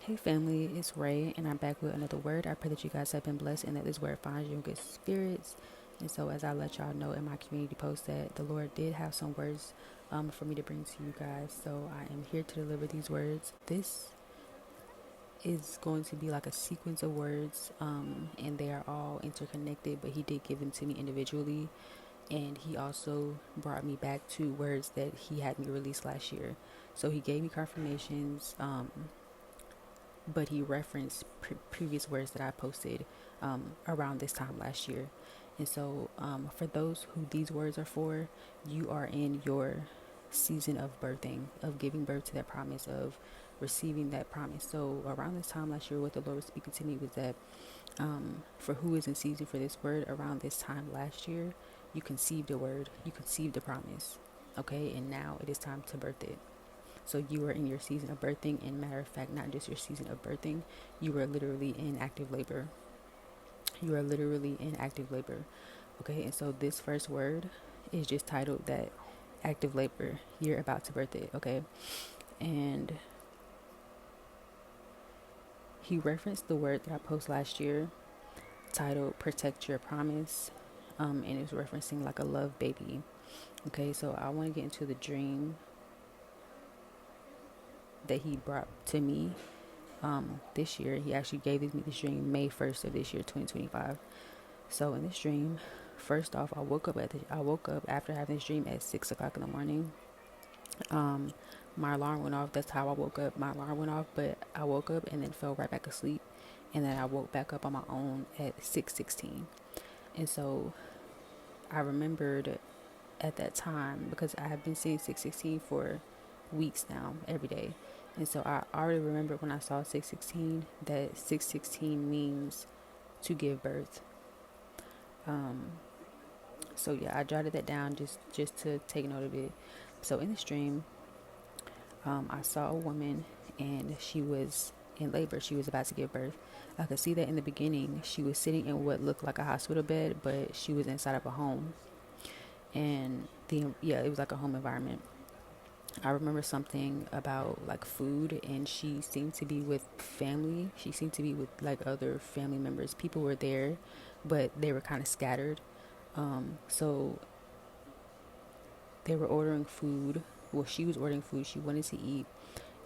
Hey family, it's Ray, and I'm back with another word. I pray that you guys have been blessed and that this word finds you in good spirits. And so, as I let y'all know in my community post, that the Lord did have some words for me to bring to you guys. So, I am here to deliver these words. This is going to be like a sequence of words, and they are all interconnected, but He did give them to me individually. And He also brought me back to words that He had me release last year. So, He gave me confirmations. But He referenced previous words that I posted around this time last year. And so for those who these words are for, you are in your season of birthing, of giving birth to that promise, of receiving that promise. So around this time last year, what the Lord was speaking to me was that for who is in season for this word, around this time last year, you conceived a word, you conceived a promise, okay? And now it is time to birth it. So you are in your season of birthing, and matter of fact, not just your season of birthing, you are literally in active labor. You are literally in active labor. Okay, and so this first word is just titled that active labor. You're about to birth it, okay? And He referenced the word that I posted last year titled Protect Your Promise. And it was referencing like a love baby. Okay, so I want to get into the dream that He brought to me this year. He actually gave me this dream May 1st of this year, 2025. So in this dream, first off, I woke up after having this dream at 6 o'clock in the morning. My alarm went off. That's how I woke up. My alarm went off, but I woke up and then fell right back asleep, and then I woke back up on my own at 6:16. And so I remembered at that time, because I have been seeing 6:16 for weeks now, every day. And so I already remembered when I saw 6:16 that 6:16 means to give birth. So yeah, I jotted that down just to take note of it. So in this dream, I saw a woman, and she was in labor. She was about to give birth. I could see that in the beginning she was sitting in what looked like a hospital bed, but she was inside of a home. And it was like a home environment. I remember something about like food, and she seemed to be with family. She seemed to be with like other family members. People were there, but they were kind of scattered. So they were ordering food. Well, she was ordering food. She wanted to eat,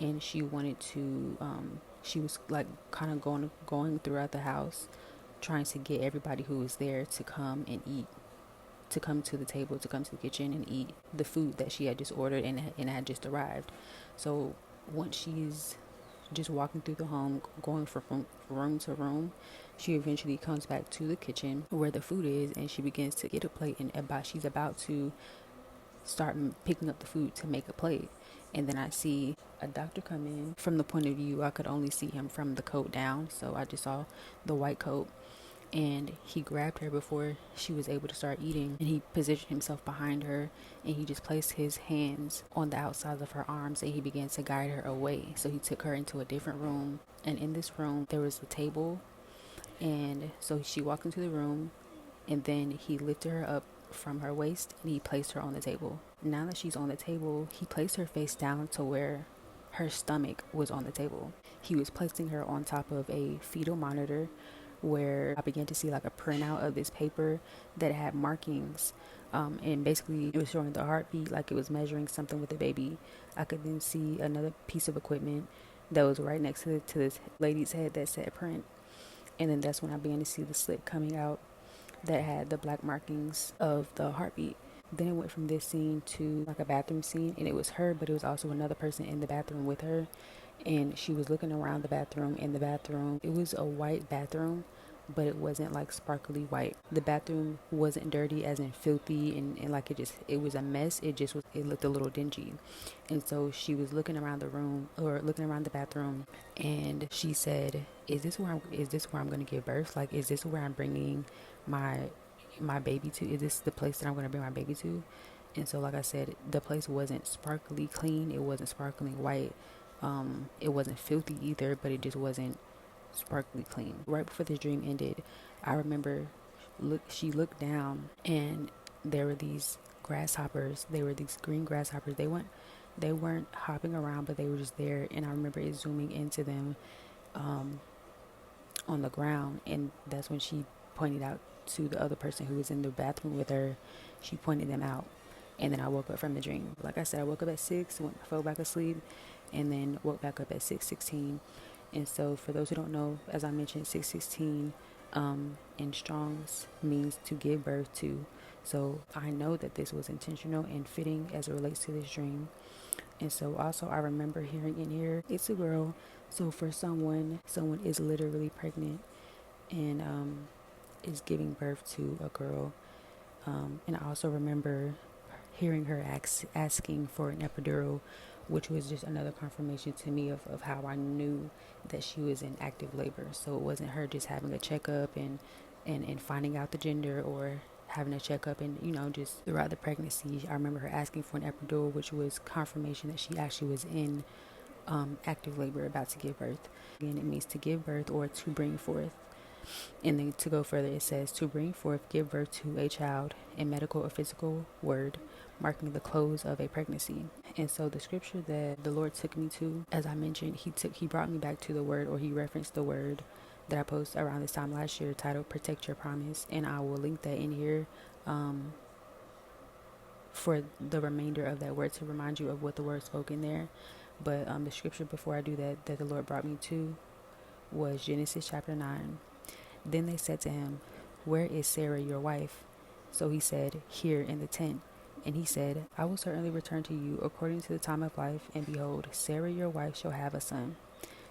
and she wanted to. She was like kind of going throughout the house, trying to get everybody who was there to come and eat, to come to the table, to come to the kitchen and eat the food that she had just ordered and had just arrived. So once she's just walking through the home, going from room to room, she eventually comes back to the kitchen where the food is, and she begins to get a plate, and she's about to start picking up the food to make a plate. And then I see a doctor come in. From the point of view, I could only see him from the coat down, so I just saw the white coat. And he grabbed her before she was able to start eating, and he positioned himself behind her, and he just placed his hands on the outsides of her arms, and he began to guide her away. So he took her into a different room, and in this room there was a table. And so she walked into the room, and then he lifted her up from her waist, and he placed her on the table. Now that she's on the table, he placed her face down to where her stomach was on the table. He was placing her on top of a fetal monitor, where I began to see like a printout of this paper that had markings, and basically it was showing the heartbeat, like it was measuring something with the baby. I could then see another piece of equipment that was right next to this lady's head that said print, and then that's when I began to see the slip coming out that had the black markings of the heartbeat. Then it went from this scene to like a bathroom scene, and it was her, but it was also another person in the bathroom with her. And she was looking around the bathroom. In the bathroom, it was a white bathroom, but it wasn't like sparkly white. The bathroom wasn't dirty as in filthy and like it was a mess. It looked a little dingy. And so she was looking around the room, or looking around the bathroom, and she said, is this where I'm going to give birth? Like, is this where I'm bringing my baby to? Is this the place that I'm going to bring my baby to? And so, like I said, the place wasn't sparkly clean. It wasn't sparkling white. It wasn't filthy either, but it just wasn't sparkly clean. Right before this dream ended, I remember she looked down, and there were these grasshoppers. They were these green grasshoppers. They weren't hopping around, but they were just there. And I remember it zooming into them, on the ground, and that's when she pointed out to the other person who was in the bathroom with her. She pointed them out, and then I woke up from the dream. Like I said, I woke up at 6, fell back asleep, and then woke back up at 6:16. And so for those who don't know, as I mentioned, 6:16 in Strong's means to give birth to. So I know that this was intentional and fitting as it relates to this dream. And so also I remember hearing in here, it's a girl. So for someone is literally pregnant and is giving birth to a girl. And I also remember hearing her asking for an epidural, which was just another confirmation to me of how I knew that she was in active labor. So it wasn't her just having a checkup and finding out the gender, or having a checkup and, just throughout the pregnancy. I remember her asking for an epidural, which was confirmation that she actually was in active labor, about to give birth. Again, it means to give birth or to bring forth. And then to go further, it says to bring forth, give birth to a child, a medical or physical word, marking the close of a pregnancy. And so the scripture that the Lord took me to, as I mentioned, he brought me back to the word, or he referenced the word that I posted around this time last year, titled Protect Your Promise. And I will link that in here for the remainder of that word, to remind you of what the word spoke in there. But the scripture before I do that the Lord brought me to was Genesis chapter 9. Then they said to him, "Where is Sarah your wife?" So he said, "Here in the tent." And he said, "I will certainly return to you according to the time of life, and behold, Sarah your wife shall have a son."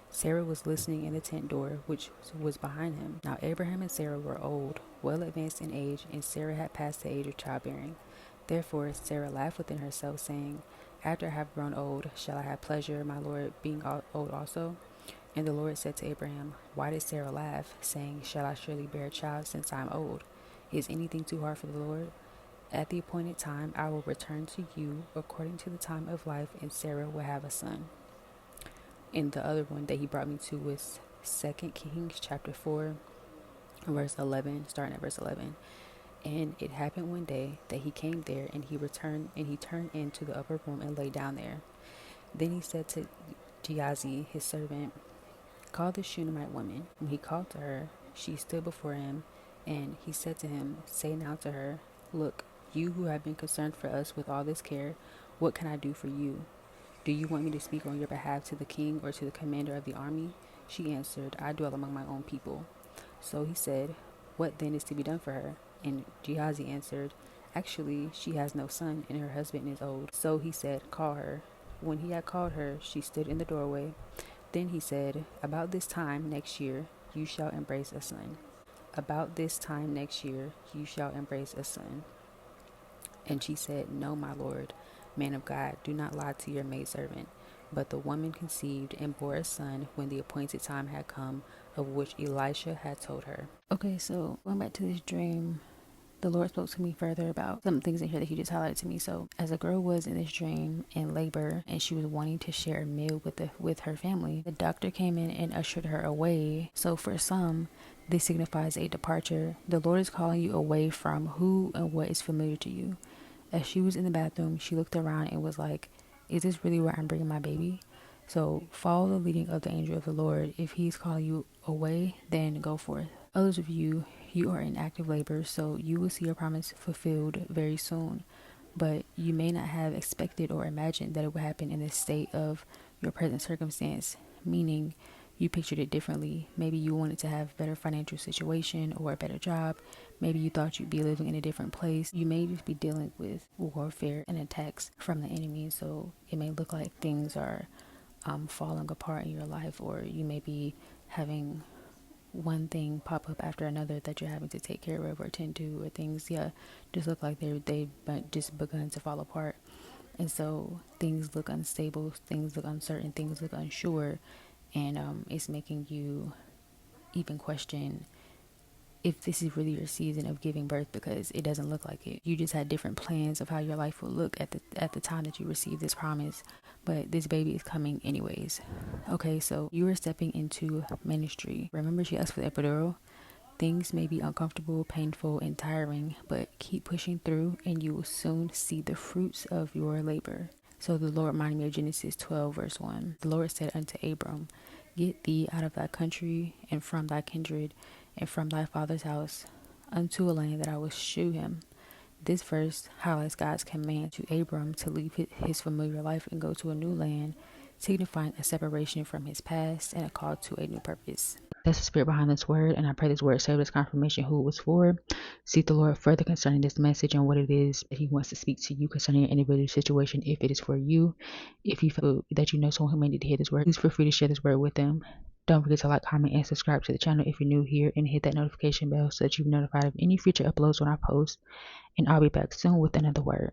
Sarah was listening in the tent door, which was behind him. Now Abraham and Sarah were old, well advanced in age, and Sarah had passed the age of childbearing. Therefore Sarah laughed within herself, saying, "After I have grown old, shall I have pleasure, my Lord, being old also?" And the Lord said to Abraham, "Why did Sarah laugh, saying, Shall I surely bear a child since I am old? Is anything too hard for the Lord? At the appointed time I will return to you according to the time of life, and Sarah will have a son." And the other one that he brought me to was 2 Kings chapter 4, verse 11, starting at verse 11. "And it happened one day that he came there, and he turned into the upper room and lay down there. Then he said to Gehazi, his servant, 'Call the Shunammite woman.' When he called to her, she stood before him, and he said to him, 'Say now to her, Look, you who have been concerned for us with all this care, what can I do for you? Do you want me to speak on your behalf to the king or to the commander of the army?' She answered, 'I dwell among my own people.' So he said, 'What then is to be done for her?' And Gehazi answered, 'Actually, she has no son, and her husband is old.' So he said, 'Call her.' When he had called her, she stood in the doorway. Then he said, 'About this time next year, you shall embrace a son. About this time next year, you shall embrace a son.' And she said, 'No, my lord, man of God, do not lie to your maidservant.' But the woman conceived and bore a son when the appointed time had come, of which Elisha had told her." Okay, so going back to this dream, the Lord spoke to me further about some things in here that he just highlighted to me. So as a girl was in this dream in labor, and she was wanting to share a meal with her family, the doctor came in and ushered her away. So for some, this signifies a departure. The Lord is calling you away from who and what is familiar to you. As she was in the bathroom, she looked around and was like, "Is this really where I'm bringing my baby?" So follow the leading of the angel of the Lord. If he's calling you away, then go forth. Others of you are in active labor, so you will see your promise fulfilled very soon. But you may not have expected or imagined that it would happen in the state of your present circumstance, meaning you pictured it differently. Maybe you wanted to have a better financial situation or a better job. Maybe you thought you'd be living in a different place. You may just be dealing with warfare and attacks from the enemy, so it may look like things are falling apart in your life, or you may be having one thing pop up after another that you're having to take care of or tend to, or things just look like they've just begun to fall apart. And so things look unstable, things look uncertain, things look unsure, and it's making you even question if this is really your season of giving birth, because it doesn't look like it. You just had different plans of how your life would look at the time that you received this promise, but this baby is coming anyways. Okay, so you are stepping into ministry. Remember, she asked for the epidural. Things may be uncomfortable, painful, and tiring, but keep pushing through and you will soon see the fruits of your labor. So the Lord reminded me of Genesis 12 verse 1. The Lord said unto Abram, Get thee out of thy country, and from thy kindred, and from thy father's house, unto a land that I will shew him. This verse highlights God's command to Abram to leave his familiar life and go to a new land, signifying a separation from his past and a call to a new purpose. That's the spirit behind this word, and I pray this word served as confirmation who it was for. Seek the Lord further concerning this message and what it is that he wants to speak to you concerning your individual situation, if it is for you. If you feel that you know someone who may need to hear this word, please feel free to share this word with them. Don't forget to like, comment, and subscribe to the channel if you're new here, and hit that notification bell so that you're notified of any future uploads when I post. And I'll be back soon with another word.